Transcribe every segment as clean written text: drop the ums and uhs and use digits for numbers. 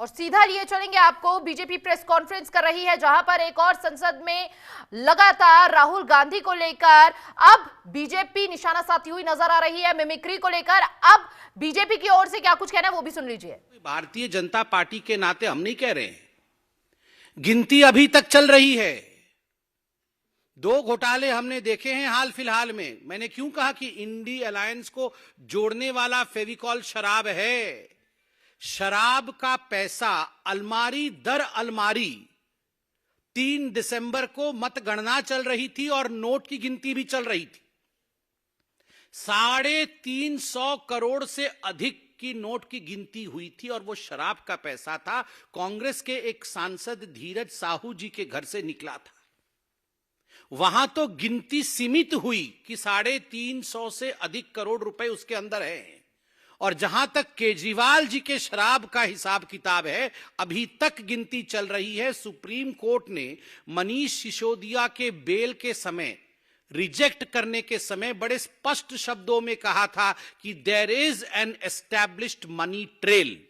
और सीधा लिए चलेंगे आपको, बीजेपी प्रेस कॉन्फ्रेंस कर रही है जहां पर एक और संसद में लगातार राहुल गांधी को लेकर अब बीजेपी निशाना साधती हुई नजर आ रही है। मिमिक्री को लेकर अब बीजेपी की ओर से क्या कुछ कहना है वो भी सुन लीजिए। भारतीय जनता पार्टी के नाते हम नहीं कह रहे हैं, गिनती अभी तक चल रही है। 2 घोटाले हमने देखे हैं हाल फिलहाल में। मैंने क्यों कहा कि इंडी अलायंस को जोड़ने वाला फेविकॉल शराब है। शराब का पैसा अलमारी दर अलमारी 3 दिसंबर को मतगणना चल रही थी और नोट की गिनती भी चल रही थी। 350 करोड़ से अधिक की नोट की गिनती हुई थी और वो शराब का पैसा था। कांग्रेस के एक सांसद धीरज साहू जी के घर से निकला था। वहां तो गिनती सीमित हुई कि 350 से अधिक करोड़ रुपए उसके अंदर है। और जहां तक केजरीवाल जी के शराब का हिसाब किताब है, अभी तक गिनती चल रही है। सुप्रीम कोर्ट ने मनीष सिसोदिया के बेल के समय, रिजेक्ट करने के समय बड़े स्पष्ट शब्दों में कहा था कि there is an established money trail.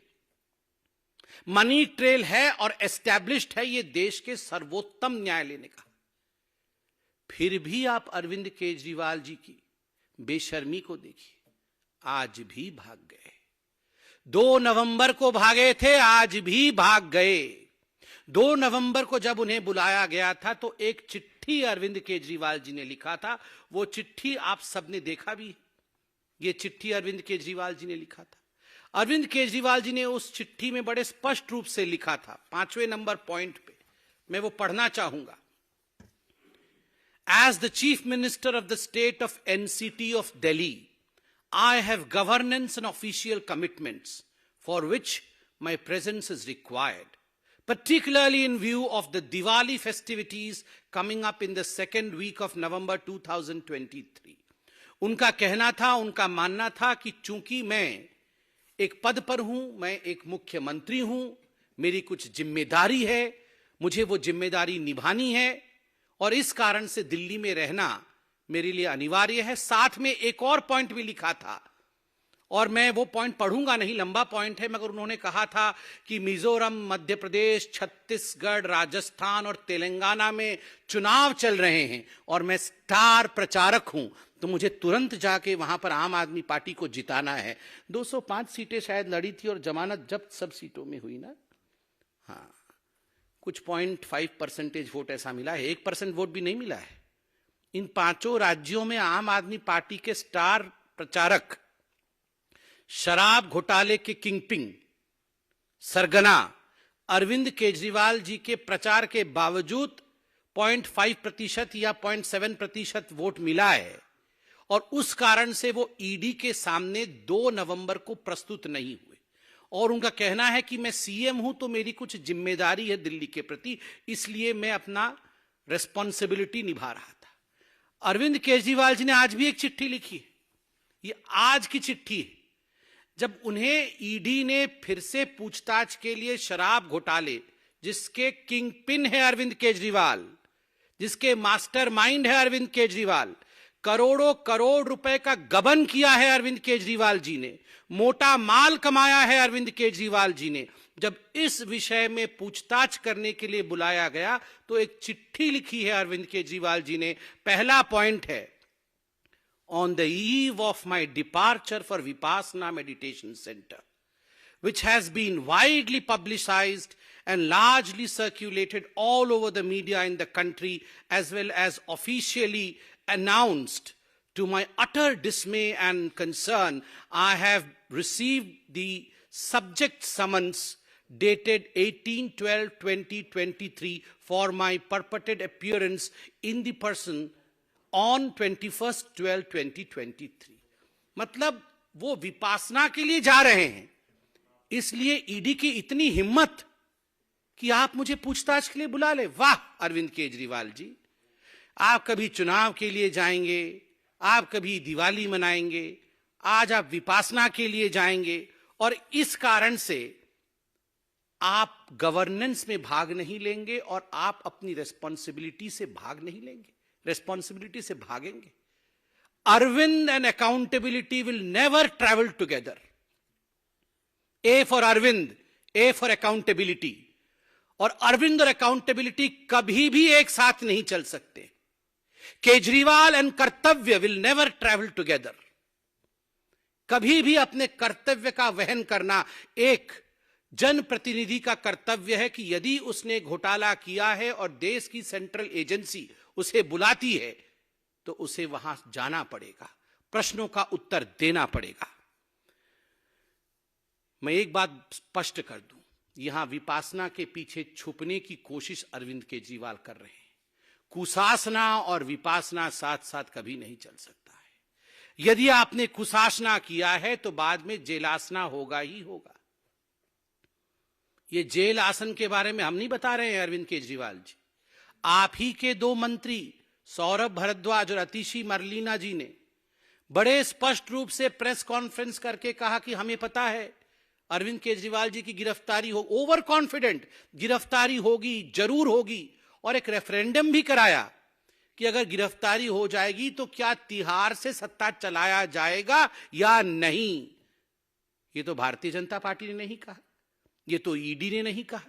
Money trail है और एस्टैब्लिश्ड है, यह देश के सर्वोत्तम न्यायालय ने कहा। फिर भी आप अरविंद केजरीवाल जी की बेशर्मी को देखिए, आज भी भाग गए। 2 नवंबर को भागे थे, आज भी भाग गए। 2 नवंबर को जब उन्हें बुलाया गया था तो एक चिट्ठी अरविंद केजरीवाल जी ने लिखा था। वो चिट्ठी आप सबने देखा भी। ये चिट्ठी अरविंद केजरीवाल जी ने लिखा था। अरविंद केजरीवाल जी ने उस चिट्ठी में बड़े स्पष्ट रूप से लिखा था, 5वें नंबर पॉइंट पे मैं वो पढ़ना चाहूंगा। As the Chief Minister of the State of NCT of Delhi, I have governance and official commitments for which my presence is required, particularly in view of the Diwali festivities coming up in the second week of November 2023. उनका कहना था, उनका मानना था कि चूंकि मैं एक पद पर हूं, मैं एक मुख्यमंत्री हूं, मेरी कुछ जिम्मेदारी है, मुझे वो जिम्मेदारी निभानी है और इस कारण से दिल्ली में रहना मेरे लिए अनिवार्य है। साथ में एक और पॉइंट भी लिखा था और मैं वो पॉइंट पढ़ूंगा नहीं, लंबा पॉइंट है, मगर उन्होंने कहा था कि मिजोरम, मध्य प्रदेश, छत्तीसगढ़, राजस्थान और तेलंगाना में चुनाव चल रहे हैं और मैं स्टार प्रचारक हूं, तो मुझे तुरंत जाके वहां पर आम आदमी पार्टी को जिताना है। 205 सीटें शायद लड़ी थी और जमानत जब्त सब सीटों में हुई ना। हाँ, कुछ 0.5% वोट ऐसा मिला है, 1% वोट भी नहीं मिला है। इन 5 राज्यों में आम आदमी पार्टी के स्टार प्रचारक, शराब घोटाले के किंगपिन, सरगना अरविंद केजरीवाल जी के प्रचार के बावजूद 0.5% या 0.7% वोट मिला है और उस कारण से वो ईडी के सामने 2 नवंबर को प्रस्तुत नहीं हुए। और उनका कहना है कि मैं सीएम हूं तो मेरी कुछ जिम्मेदारी है दिल्ली के प्रति, इसलिए मैं अपना रिस्पॉन्सिबिलिटी निभा रहा था। अरविंद केजरीवाल जी ने आज भी एक चिट्ठी लिखी है, ये आज की चिट्ठी है, जब उन्हें ईडी ने फिर से पूछताछ के लिए शराब घोटाले, जिसके किंग पिन है अरविंद केजरीवाल, जिसके मास्टरमाइंड है अरविंद केजरीवाल, करोड़ों करोड़ रुपए का गबन किया है अरविंद केजरीवाल जी ने, मोटा माल कमाया है अरविंद केजरीवाल जी ने, जब इस विषय में पूछताछ करने के लिए बुलाया गया तो एक चिट्ठी लिखी है अरविंद केजरीवाल जी ने। पहला पॉइंट है, on the eve of my departure for Vipassana meditation centre, which has been widely publicized and largely circulated all over the media in the country as well as officially announced. To my utter dismay and concern, I have received the subject summons dated 18/12/2023 for my purported appearance in the person on 21/12/2023. मतलब वो विपासना के लिए जा रहे हैं, इसलिए ED की इतनी हिम्मत कि आप मुझे पूछताछ के लिए बुला ले। वाह अरविंद केजरीवाल जी, आप कभी चुनाव के लिए जाएंगे, आप कभी दिवाली मनाएंगे, आज आप विपासना के लिए जाएंगे और इस कारण से आप गवर्नेंस में भाग नहीं लेंगे और आप अपनी रेस्पॉन्सिबिलिटी से भाग नहीं लेंगे, रेस्पॉन्सिबिलिटी से भागेंगे। Arvind and accountability will never travel together. A for Arvind, A for accountability, और अरविंद और अकाउंटेबिलिटी कभी भी एक साथ नहीं चल सकते। केजरीवाल एंड कर्तव्य विल नेवर ट्रैवल टुगेदर। कभी भी अपने कर्तव्य का वहन करना, एक जनप्रतिनिधि का कर्तव्य है कि यदि उसने घोटाला किया है और देश की सेंट्रल एजेंसी उसे बुलाती है तो उसे वहां जाना पड़ेगा, प्रश्नों का उत्तर देना पड़ेगा। मैं एक बात स्पष्ट कर दूं, यहां विपासना के पीछे छुपने की कोशिश अरविंद केजरीवाल कर रहे हैं। कुशासना और विपासना साथ साथ कभी नहीं चल सकता है। यदि आपने कुशासना किया है तो बाद में जेलासना होगा ही होगा। ये जेल आसन के बारे में हम नहीं बता रहे हैं अरविंद केजरीवाल जी, आप ही के दो मंत्री सौरभ भारद्वाज और अतिशी मरलीना जी ने बड़े स्पष्ट रूप से प्रेस कॉन्फ्रेंस करके कहा कि हमें पता है अरविंद केजरीवाल जी की गिरफ्तारी हो, ओवर कॉन्फिडेंट गिरफ्तारी होगी, जरूर होगी, और एक रेफरेंडम भी कराया कि अगर गिरफ्तारी हो जाएगी तो क्या तिहाड़ से सत्ता चलाया जाएगा या नहीं। ये तो भारतीय जनता पार्टी ने नहीं कहा, ये तो ईडी ने नहीं कहा,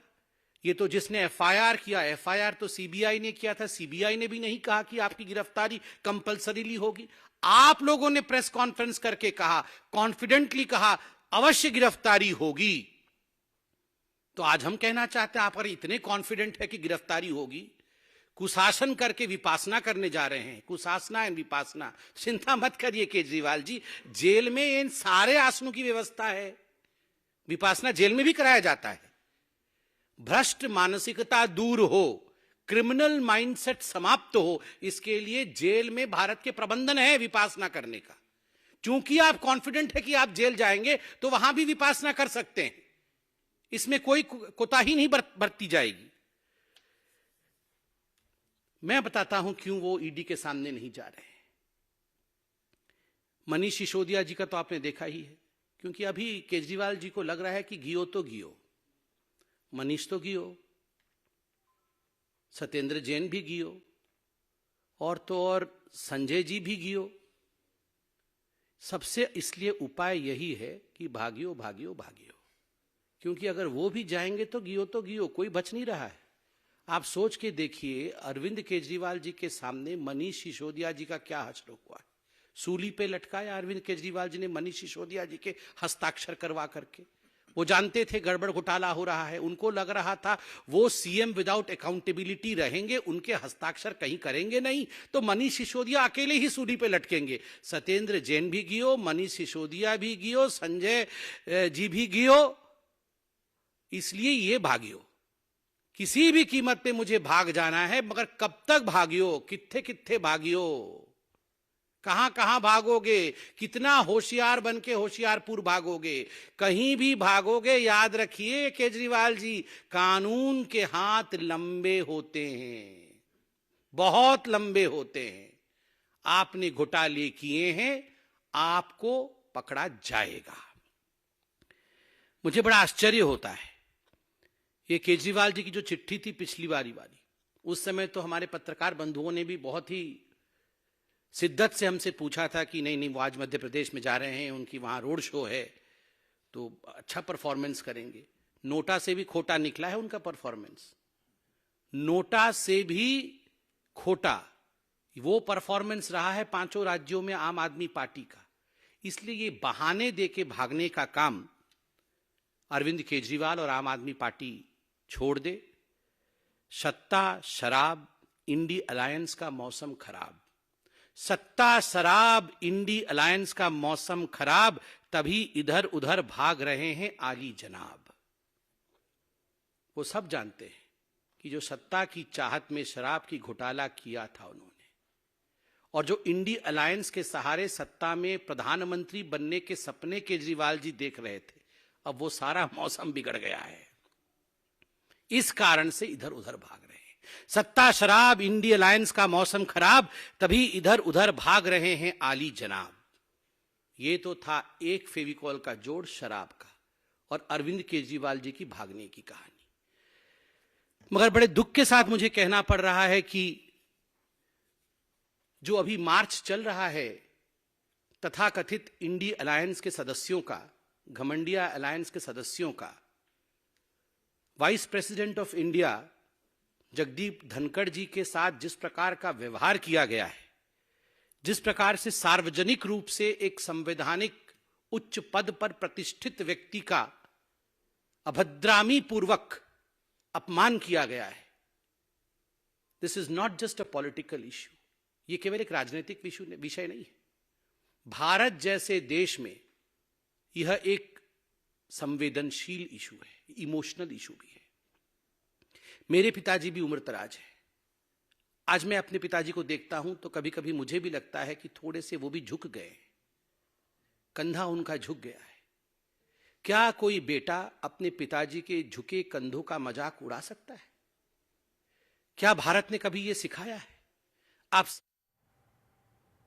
ये तो जिसने एफआईआर किया, एफआईआर तो सीबीआई ने किया था, सीबीआई ने भी नहीं कहा कि आपकी गिरफ्तारी कंपल्सरीली होगी। आप लोगों ने प्रेस कॉन्फ्रेंस करके कहा, कॉन्फिडेंटली कहा अवश्य गिरफ्तारी होगी। तो आज हम कहना चाहते हैं आप अगर इतने कॉन्फिडेंट है कि गिरफ्तारी होगी, कुशासन करके विपासना करने जा रहे हैं, कुशासना एंड विपासना। चिंता मत करिए केजरीवाल जी, जेल में इन सारे आसनों की व्यवस्था है, विपासना जेल में भी कराया जाता है। भ्रष्ट मानसिकता दूर हो, क्रिमिनल माइंडसेट समाप्त हो, इसके लिए जेल में भारत के प्रबंधन है विपासना करने का। क्योंकि आप कॉन्फिडेंट है कि आप जेल जाएंगे तो वहां भी विपासना कर सकते हैं, इसमें कोई कोताही नहीं बरती जाएगी। मैं बताता हूं क्यों वो ईडी के सामने नहीं जा रहे हैं। मनीष सिसोदिया जी का तो आपने देखा ही है, क्योंकि अभी केजरीवाल जी को लग रहा है कि गियो तो गियो, मनीष तो गियो, सत्येंद्र जैन भी गियो, और तो और संजय जी भी गियो। सबसे इसलिए उपाय यही है कि भागियो भागियो भागियो, क्योंकि अगर वो भी जाएंगे तो गियो, कोई बच नहीं रहा है। आप सोच के देखिए अरविंद केजरीवाल जी के सामने मनीष सिसोदिया जी का क्या हश्र हुआ है। सूली पे लटकाया अरविंद केजरीवाल जी ने मनीष सिसोदिया जी के हस्ताक्षर करवा करके। वो जानते थे गड़बड़ घोटाला हो रहा है, उनको लग रहा था वो सीएम विदाउट अकाउंटेबिलिटी रहेंगे, उनके हस्ताक्षर कहीं करेंगे नहीं, तो मनीष सिसोदिया अकेले ही सूली पे लटकेंगे। सत्येंद्र जैन भी गियो, मनीष सिसोदिया भी गियो, संजय जी भी गियो। इसलिए ये भागियो, किसी भी कीमत पे मुझे भाग जाना है, मगर कब तक भागियो, कित्थे कित्थे भागियो, कहां कहां भागोगे, कितना होशियार बन के होशियारपुर भागोगे, कहीं भी भागोगे याद रखिए केजरीवाल जी, कानून के हाथ लंबे होते हैं, बहुत लंबे होते हैं। आपने घोटाले किए हैं, आपको पकड़ा जाएगा। मुझे बड़ा आश्चर्य होता है, ये केजरीवाल जी की जो चिट्ठी थी पिछली बारी वाली, उस समय तो हमारे पत्रकार बंधुओं ने भी बहुत ही शिद्दत से हमसे पूछा था कि नहीं वो आज मध्य प्रदेश में जा रहे हैं, उनकी वहां रोड शो है तो अच्छा परफॉर्मेंस करेंगे। नोटा से भी खोटा निकला है उनका परफॉर्मेंस, नोटा से भी खोटा वो परफॉर्मेंस रहा है पांचों राज्यों में आम आदमी पार्टी का। इसलिए ये बहाने देके भागने का काम अरविंद केजरीवाल और आम आदमी पार्टी छोड़ दे। सत्ता शराब इंडी अलायंस का मौसम खराब, सत्ता शराब इंडी अलायंस का मौसम खराब, तभी इधर उधर भाग रहे हैं आली जनाब। वो सब जानते हैं कि जो सत्ता की चाहत में शराब की घोटाला किया था उन्होंने, और जो इंडी अलायंस के सहारे सत्ता में प्रधानमंत्री बनने के सपने केजरीवाल जी देख रहे थे, अब वो सारा मौसम बिगड़ गया है। इस कारण से इधर उधर भाग रहे हैं। सत्ता शराब इंडी अलायंस का मौसम खराब, तभी इधर उधर भाग रहे हैं आली जनाब। ये तो था एक फेविकॉल का जोड़ शराब का और अरविंद केजरीवाल जी की भागने की कहानी। मगर बड़े दुख के साथ मुझे कहना पड़ रहा है कि जो अभी मार्च चल रहा है तथाकथित इंडी अलायंस के सदस्यों का, घमंडिया अलायंस के सदस्यों का, vice president of India Jagdeep Dhankhar ji के साथ जिस प्रकार का व्यवहार किया गया है, जिस प्रकार से सार्वजनिक रूप से एक संवैधानिक उच्च पद पर प्रतिष्ठित व्यक्ति का अभद्रामी पूर्वक अपमान किया गया है, this is not just a political issue. ये केवल एक राजनीतिक विषय नहीं है। भारत जैसे देश में यह एक संवेदनशील इशू है, इमोशनल इशू भी है। मेरे पिताजी भी उम्रदराज है। आज मैं अपने पिताजी को देखता हूं तो कभी कभी मुझे भी लगता है कि थोड़े से वो भी झुक गए, कंधा उनका झुक गया है। क्या कोई बेटा अपने पिताजी के झुके कंधों का मजाक उड़ा सकता है? क्या भारत ने कभी यह सिखाया है? आप